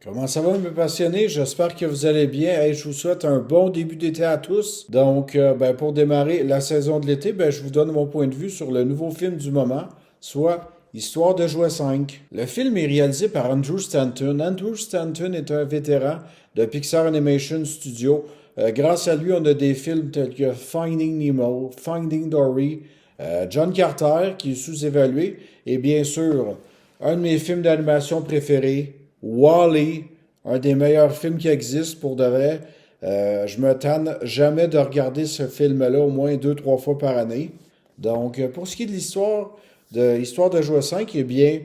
Comment ça va, mes passionnés? J'espère que vous allez bien. Hey, je vous souhaite un bon début d'été à tous. Donc, pour démarrer la saison de l'été, je vous donne mon point de vue sur le nouveau film du moment, soit Histoire de jouet 5. Le film est réalisé par Andrew Stanton. Andrew Stanton est un vétéran de Pixar Animation Studio. Grâce à lui, on a des films tels que Finding Nemo, Finding Dory, John Carter, qui est sous-évalué, et bien sûr, un de mes films d'animation préférés, Wall-E, un des meilleurs films qui existent pour de vrai. Je me tanne jamais de regarder ce film-là au moins deux, trois fois par année. Donc, pour ce qui est de Histoire de jouet 5, eh bien,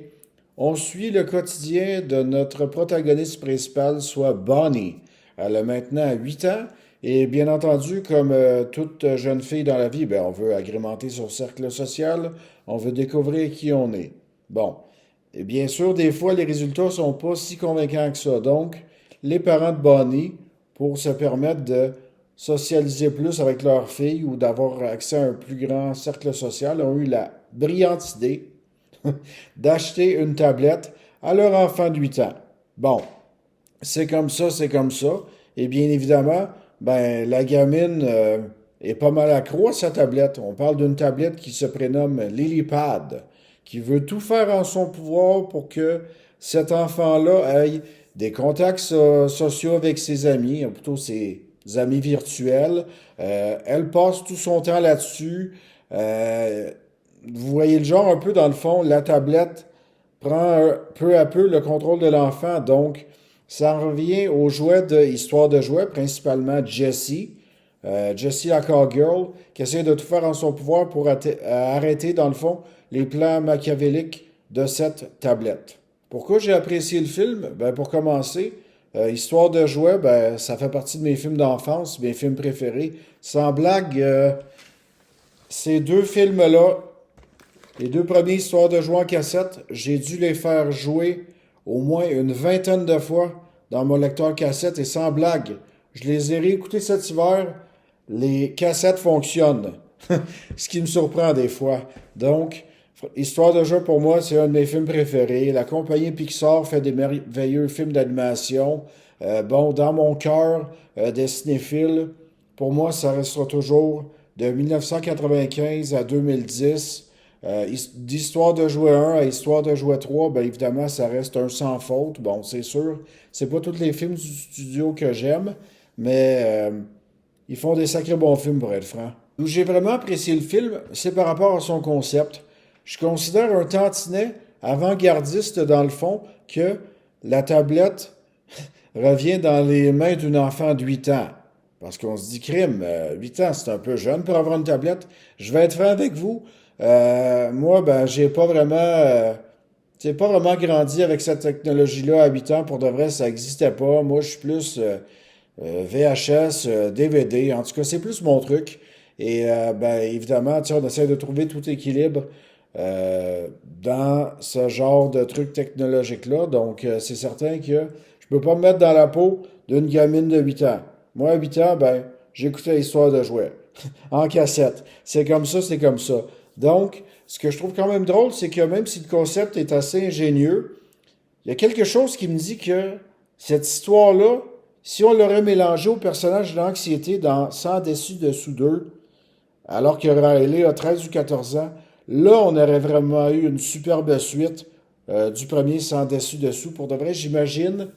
on suit le quotidien de notre protagoniste principal, soit Bonnie. Elle a maintenant 8 ans et bien entendu, comme toute jeune fille dans la vie, on veut agrémenter son cercle social, on veut découvrir qui on est. Bon, et bien sûr, des fois, les résultats sont pas si convaincants que ça. Donc, les parents de Bonnie, pour se permettre de socialiser plus avec leur fille ou d'avoir accès à un plus grand cercle social, ont eu la brillante idée d'acheter une tablette à leur enfant de 8 ans. Bon, c'est comme ça, c'est comme ça. Et bien évidemment, la gamine est pas mal accro à sa tablette. On parle d'une tablette qui se prénomme LilyPad, qui veut tout faire en son pouvoir pour que cet enfant-là ait des contacts sociaux avec ses amis, ou plutôt ses amis virtuels. Elle passe tout son temps là-dessus. Euh, Vous voyez le genre un peu dans le fond, la tablette prend peu à peu le contrôle de l'enfant. Donc, ça revient aux jouets de Histoire de jouets, principalement Jessie. Jessie la cowgirl, qui essaie de tout faire en son pouvoir pour arrêter, dans le fond, les plans machiavéliques de cette tablette. Pourquoi j'ai apprécié le film? Pour commencer, Histoire de jouets, ça fait partie de mes films d'enfance, mes films préférés. Sans blague, ces deux films-là, les deux premières histoires de jouets en cassette, j'ai dû les faire jouer au moins une vingtaine de fois dans mon lecteur cassette et sans blague. Je les ai réécoutés cet hiver. Les cassettes fonctionnent. Ce qui me surprend des fois. Donc, Histoire de jeu pour moi, c'est un de mes films préférés. La compagnie Pixar fait des merveilleux films d'animation. Dans mon cœur des cinéphiles, pour moi, ça restera toujours de 1995 à 2010. D'Histoire de jouet 1 à Histoire de jouet 3, évidemment, ça reste un sans faute. Bon, c'est sûr, c'est pas tous les films du studio que j'aime, mais ils font des sacrés bons films pour être franc. Où j'ai vraiment apprécié le film, c'est par rapport à son concept. Je considère un tantinet avant-gardiste dans le fond que la tablette revient dans les mains d'un enfant de 8 ans. Parce qu'on se dit, crime, 8 ans, c'est un peu jeune pour avoir une tablette. Je vais être franc avec vous. Moi, j'ai pas vraiment, j'ai pas vraiment grandi avec cette technologie-là à 8 ans. Pour de vrai, ça n'existait pas. Moi, je suis plus VHS, DVD. En tout cas, c'est plus mon truc. Et évidemment, tu sais, on essaie de trouver tout équilibre dans ce genre de truc technologique-là. Donc, c'est certain que je peux pas me mettre dans la peau d'une gamine de 8 ans. Moi, à 8 ans, j'écoutais l'histoire de jouets en cassette. C'est comme ça, c'est comme ça. Donc, ce que je trouve quand même drôle, c'est que même si le concept est assez ingénieux, il y a quelque chose qui me dit que cette histoire-là, si on l'aurait mélangé au personnage de l'anxiété dans Sans dessus dessous d'eux, alors que Riley a 13 ou 14 ans, là, on aurait vraiment eu une superbe suite du premier Sans dessus dessous. Pour de vrai, j'imagine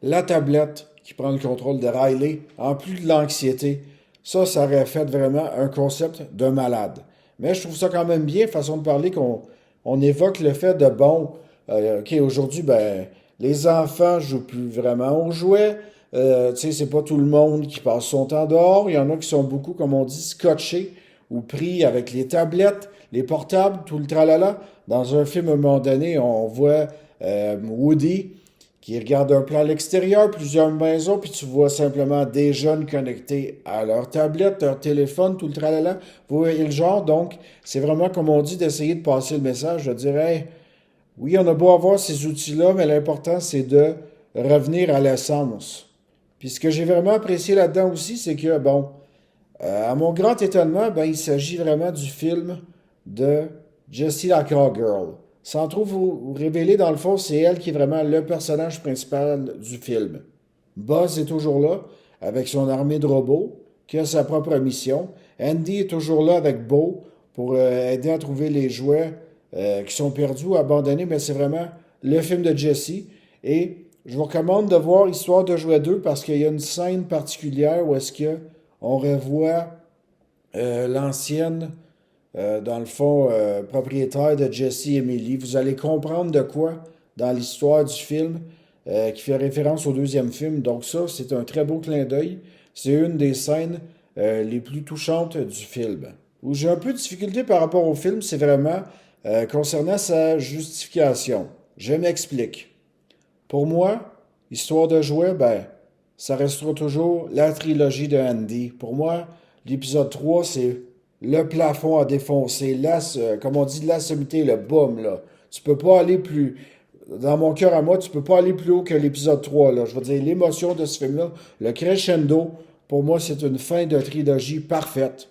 la tablette qui prend le contrôle de Riley, en plus de l'anxiété. Ça aurait fait vraiment un concept de malade. Mais je trouve ça quand même bien, façon de parler, qu'on évoque le fait de, OK, aujourd'hui, les enfants jouent plus vraiment aux jouets. Tu sais, c'est pas tout le monde qui passe son temps dehors. Il y en a qui sont beaucoup, comme on dit, scotchés ou pris avec les tablettes, les portables, tout le tralala. Dans un film, à un moment donné, on voit Woody qui regarde un plan à l'extérieur, plusieurs maisons, puis tu vois simplement des jeunes connectés à leur tablette, leur téléphone, tout le tralala. Vous voyez le genre, donc c'est vraiment comme on dit d'essayer de passer le message, de dire, hey, oui, on a beau avoir ces outils-là, mais l'important c'est de revenir à l'essence. Puis ce que j'ai vraiment apprécié là-dedans aussi, c'est que, à mon grand étonnement, il s'agit vraiment du film de Jessie la Cowgirl. sans trop vous révéler, dans le fond, c'est elle qui est vraiment le personnage principal du film. Buzz est toujours là, avec son armée de robots, qui a sa propre mission. Andy est toujours là avec Bo pour aider à trouver les jouets qui sont perdus ou abandonnés, mais c'est vraiment le film de Jesse. Et je vous recommande de voir Histoire de jouer 2 parce qu'il y a une scène particulière où est-ce que on revoit l'ancienne, dans le fond, propriétaire de Jesse et Emily. Vous allez comprendre de quoi dans l'histoire du film qui fait référence au deuxième film. Donc ça, c'est un très beau clin d'œil. C'est une des scènes les plus touchantes du film. Où j'ai un peu de difficulté par rapport au film, c'est vraiment concernant sa justification. Je m'explique. Pour moi, Histoire de jouer, ben, ça restera toujours la trilogie de Andy. Pour moi, l'épisode 3, c'est le plafond à défoncer, comme on dit, la sommité, le boom, là. Tu peux pas aller plus. Dans mon cœur à moi, tu peux pas aller plus haut que l'épisode 3, là. Je veux dire, l'émotion de ce film-là, le crescendo, pour moi, c'est une fin de trilogie parfaite.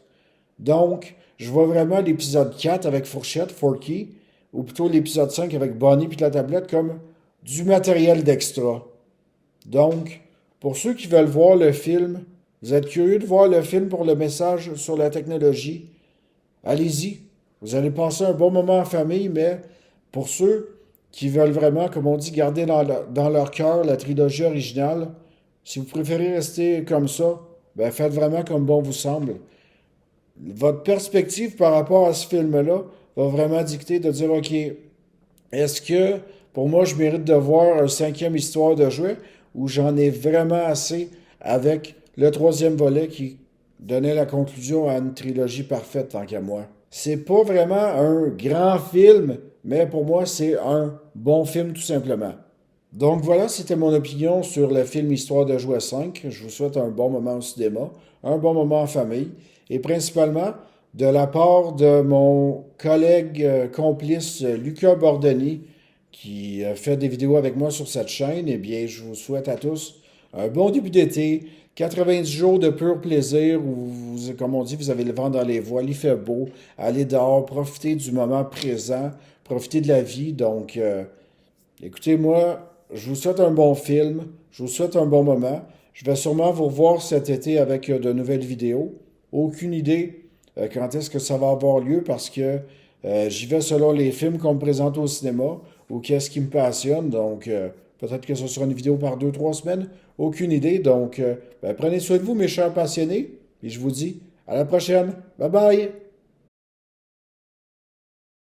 Donc, je vois vraiment l'épisode 4 avec Fourchette, Forky, ou plutôt l'épisode 5 avec Bonnie puis la tablette comme du matériel d'extra. Donc, pour ceux qui veulent voir le film, vous êtes curieux de voir le film pour le message sur la technologie, allez-y. Vous allez passer un bon moment en famille, mais pour ceux qui veulent vraiment, comme on dit, garder dans leur cœur la trilogie originale, si vous préférez rester comme ça, ben faites vraiment comme bon vous semble. Votre perspective par rapport à ce film-là va vraiment dicter de dire, OK, est-ce que pour moi, je mérite de voir un cinquième histoire de jouet ou j'en ai vraiment assez avec le troisième volet qui donnait la conclusion à une trilogie parfaite tant qu'à moi. C'est pas vraiment un grand film, mais pour moi, c'est un bon film tout simplement. Donc voilà, c'était mon opinion sur le film Histoire de jouer 5. Je vous souhaite un bon moment au cinéma, un bon moment en famille, et principalement de la part de mon collègue complice Lucas Bordoni, qui fait des vidéos avec moi sur cette chaîne. Eh bien, je vous souhaite à tous un bon début d'été, 90 jours de pur plaisir où, comme on dit, vous avez le vent dans les voiles, il fait beau, allez dehors, profitez du moment présent, profitez de la vie. Donc, écoutez, moi, je vous souhaite un bon film, je vous souhaite un bon moment. Je vais sûrement vous revoir cet été avec de nouvelles vidéos. Aucune idée quand est-ce que ça va avoir lieu parce que j'y vais selon les films qu'on me présente au cinéma ou qu'est-ce qui me passionne. Donc, peut-être que ce sera une vidéo par 2, 3 semaines. Aucune idée. Donc, ben, prenez soin de vous, mes chers passionnés. Et je vous dis à la prochaine. Bye bye!